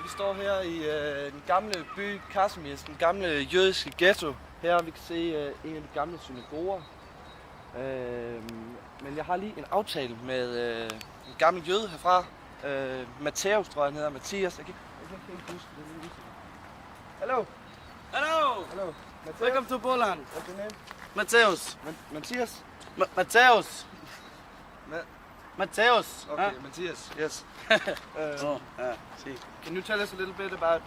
Vi står her i den gamle by Kazimierz, den gamle jødiske ghetto. Her vi kan se en af de gamle synagoger. Men jeg har lige en aftale med en gammel jøde herfra. Matthäus, tror jeg han hedder. Mathias. Jeg kan ikke helt huske det. Hello. Hello. Hello. Welcome to Poland. What's your name? Matthäus. Matthias? Matthäus. Matthäus. Okay, Matthias. Yes. See. Can you tell us a little bit about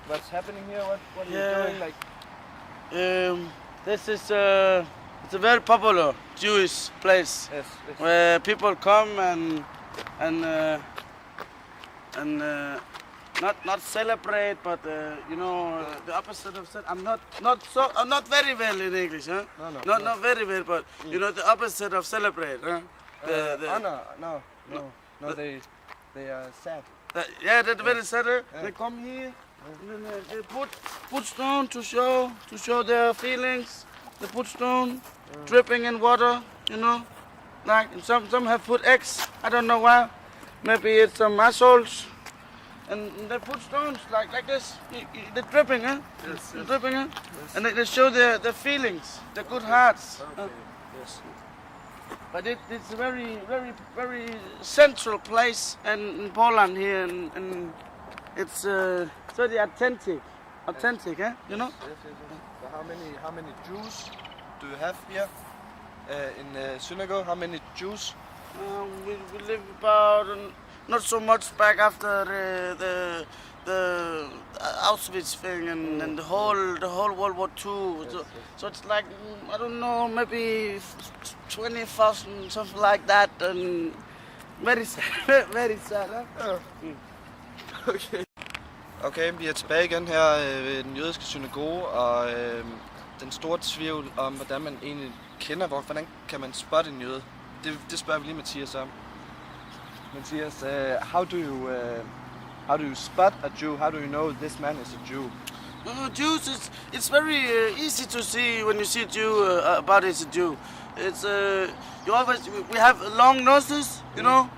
what's happening here? What are you doing? Like. This is it's a very popular Jewish place Yes. where people come and not celebrate, but the opposite of I'm not very well in English, huh? Not very well, but the opposite of celebrate, huh? No. They are sad. That's very sad. They come here and then they put stone to show their feelings. They put stone, dripping in water, like some have put eggs. I don't know why. Maybe it's some assholes. And they put stones like this. They're dripping, huh? Yes. They're dripping, huh? Yes. And they show their feelings, their good hearts. Okay. Yes. But it's a very, very, very central place in Poland here, and it's very authentic, eh? Yes. So how many Jews do you have here in the synagogue? How many Jews? We live about not so much back after the Auschwitz thing and the whole World War II. So it's like I don't know, maybe 20,000, something like that, and very sad, very sad. Huh? Okay, vi er tilbage igen her ved den jødiske synagoge, og den store tvivl om, hvordan man egentlig kender, hvordan kan man spotte en jøde? Det spørger vi lige Mathias om. Mathias, how do you spot a Jew? How do you know this man is a Jew? Jews, it's very easy to see when you see a Jew about it's a Jew. It's we have long noses, no,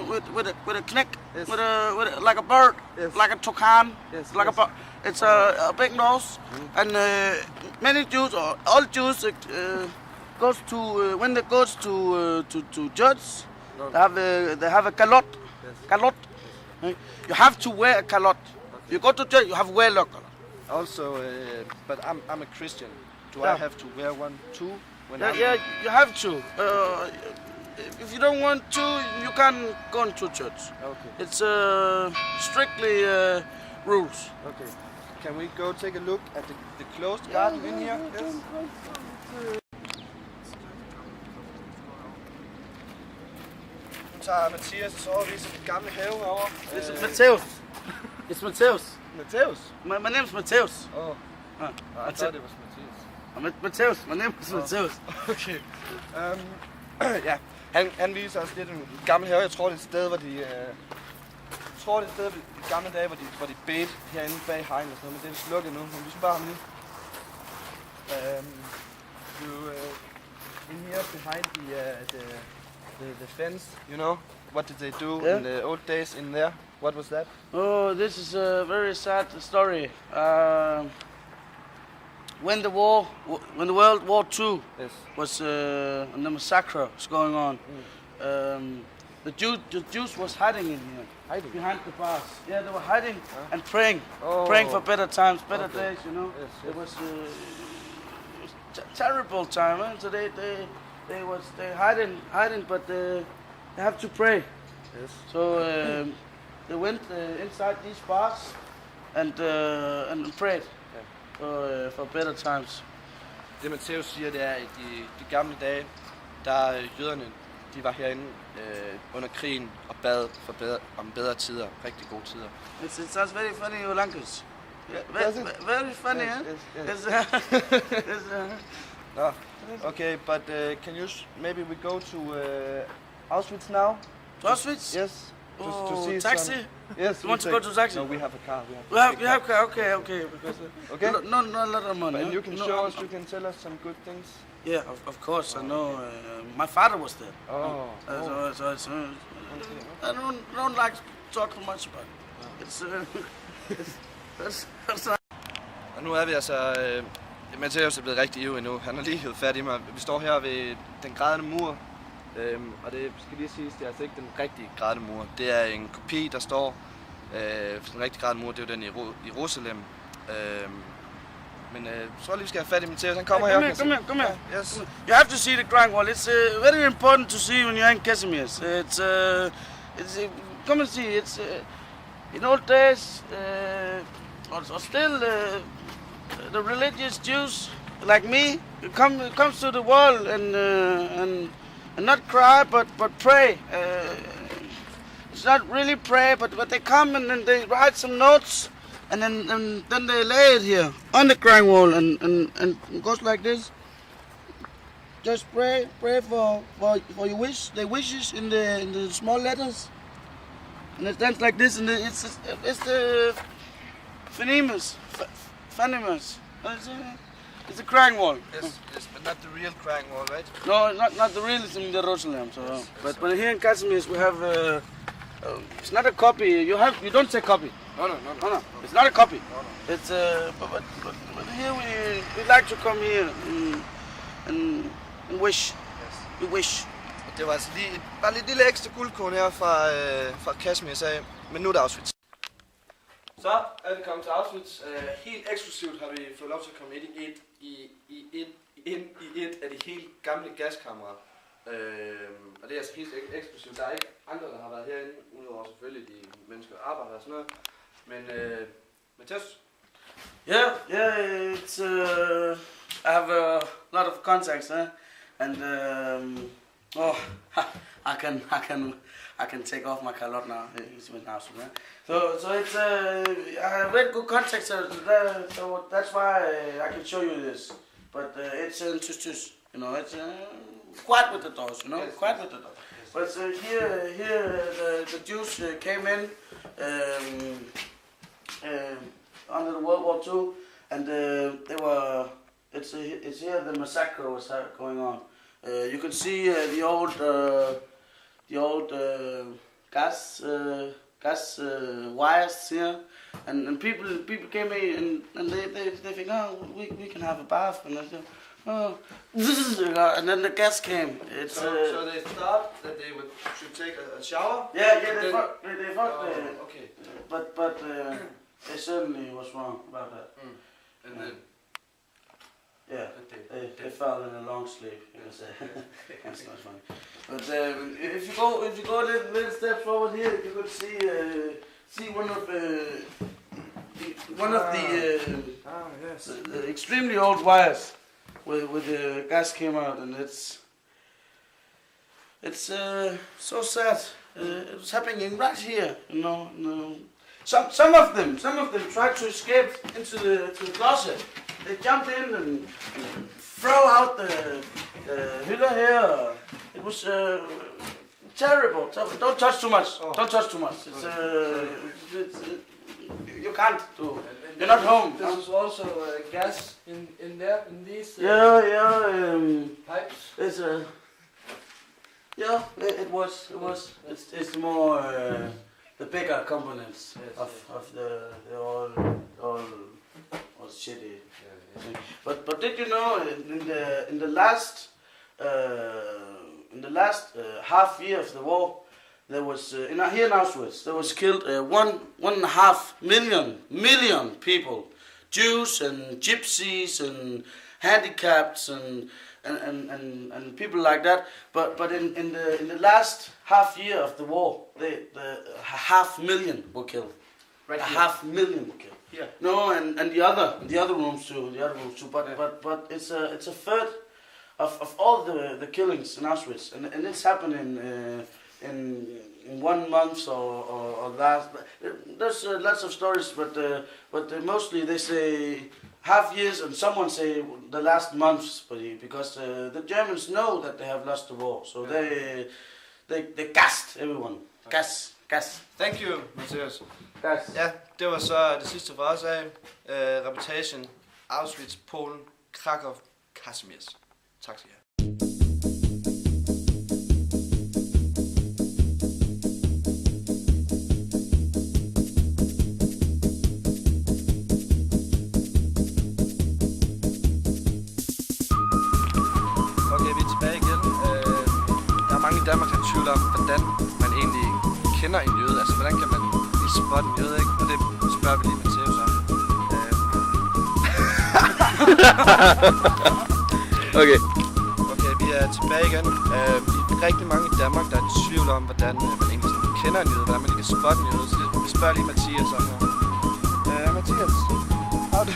with a knick, yes. with a like a bird, yes. like a toucan, yes, like yes. a bird. It's a big nose, and many Jews or all Jews goes to when they goes to church, they have a kalot, Yes. kalot. You have to wear a kalot. You go to church, you have to wear a kalot. Also, but I'm a Christian. Do I have to wear one too? Yeah, you have to. If you don't want to, you can go to church. Okay. It's strictly rules. Okay. Can we go take a look at the closed garden in here? Yes. Nu tager Mathias så og viser den gamle have herovre. It's Matthäus. It's Matthäus. Matthäus? My name is Matthäus. Oh. I thought it was Mathias. Matthäus. My name is Matthäus. Okay. Ja, han viser os lidt en gammel have. Jeg tror det er et sted, hvor de... i gamle dage, hvor de bedte herinde bag hegn og sådan noget, men det er slukket nu. Men vi skal bare ham lige. In here behind the fence, what did they do in the old days in there? What was that? Oh, this is a very sad story. When the World War II was and the massacre was going on, the Jews was hiding in here, behind the bars. Yeah, they were hiding and praying for better times, better days. Yes. It was terrible time. So they hiding, but they have to pray. Yes. So they went inside these bars and prayed for better times. Det Matthæus siger, det er, at i de gamle dage, der jøderne, de var herinde under krigen og bad om bedre tider, rigtig gode tider. It sounds very funny, your language. Very funny, Yes. huh? No. Okay, but can you maybe we go to Auschwitz now? To Auschwitz? Yes. Oh, see taxi? Yes. You want to go to taxi? No, we have a car. You have car? Okay. Because Okay. not a lot of money. And you can show us. You can tell us some good things. Yeah, of course. I know. My father was there. Oh. So I don't like to talk too much about it. It's that's Og nu er vi altså... Mathias er blevet rigtig ivrig nu. Han har lige hævet fat i mig. Vi står her ved den grædende mur. Og det skal lige siges, det er altså ikke den rigtige grædende mur. Det er en kopi, der står... den rigtige grædende mur, det er jo den i Jerusalem. Men så tror jeg lige, vi skal have fat i Mathias. Han kommer her. Come here. Yes. You have to see the crying wall. It's very important to see when you're in Casimir's. Come and see. It's in old days, or still the religious Jews like me comes to the wall and not cry but pray. It's not really pray, but they come and then they write some notes. And then they lay it here on the crying wall and it goes like this. Just pray for your wish, the wishes in the small letters. And it stands like this, and it's the phonemius. It's a crying wall. Yes, but not the real crying wall, right? No, not the real. It's in Jerusalem. So, Yes. but here in Casimir's we have. It's not a copy. You don't say copy. No. It's not a copy. No. It's but here we like to come here and wish. Yes. We wish. Det var altså lige bare lidt lille ekstra guldkorn her fra Kashmir sag, men nu er det Auschwitz. Så er vi kommet til Auschwitz. Helt eksklusivt har vi fået lov til at komme ind i et af de helt gamle gaskamre. Og det er altså helt eksklusivt. Der er ikke andre, der har været herinde, udover selvfølgelig de mennesker, der arbejder og sådan noget. Men Mathias? Yeah. It's I have a lot of contacts, and I can take off my calot now. It's with now, so it's I have very good contacts, so that's why I can show you this. But it's in tus, you know. It's quiet with the doors, you know. Yes, quiet with the doors. But here the Jews came in under the World War II, and they were. It's here the massacre was going on. You can see the old gas wires here, and people came in and they think, oh, we can have a bath, and I said, oh, and then the gas came. It's so they thought that they should take a shower? Yeah, they fucked. Okay. But they certainly was wrong about that. And then Yeah, they fell in a long sleep. You can say that's not funny. But if you go a little step forward here, you could see one of yes. the extremely old wires with the gas came out, and it's so sad. It was happening right here, you know. No. Some of them tried to escape into the closet. They jumped in and throw out the hüller here. It was terrible. Don't touch too much. Oh. Don't touch too much. It's you can't do. You're not home. This is also gas in there, in these Pipes. It's it was. It's more the bigger components of the all shitty. But did you know in the last half year of the war, there was here in Auschwitz there was killed 1.5 million people, Jews and gypsies and handicapped and people like that. But in the last half year of the war, the 500,000 were killed. Right a here. 500,000 were killed. Yeah. No, and the other rooms too. But it's a third of all the killings in Auschwitz, and it's happening in 1 month or last. There's lots of stories, but mostly they say half years, and someone say the last months, because the Germans know that they have lost the war, so they gassed everyone. Gas. Thank you, Mathias. Gas. Ja, det var så det sidste for os af reportagen Auschwitz, Polen, Krakow, Kazimierz. Tak skal I have. tvivl om, hvordan man egentlig kender en jøde. Altså, hvordan kan man lige spotte en jøde, ikke? Og det spørger vi lige Mathias om. Okay. Okay, vi er tilbage igen. Vi er rigtig mange i Danmark, der er i tvivl om, hvordan man egentlig sådan kender en jøde, hvordan man lige kan spotte en jøde. Så vi spørger lige Mathias om her. Mathias, har du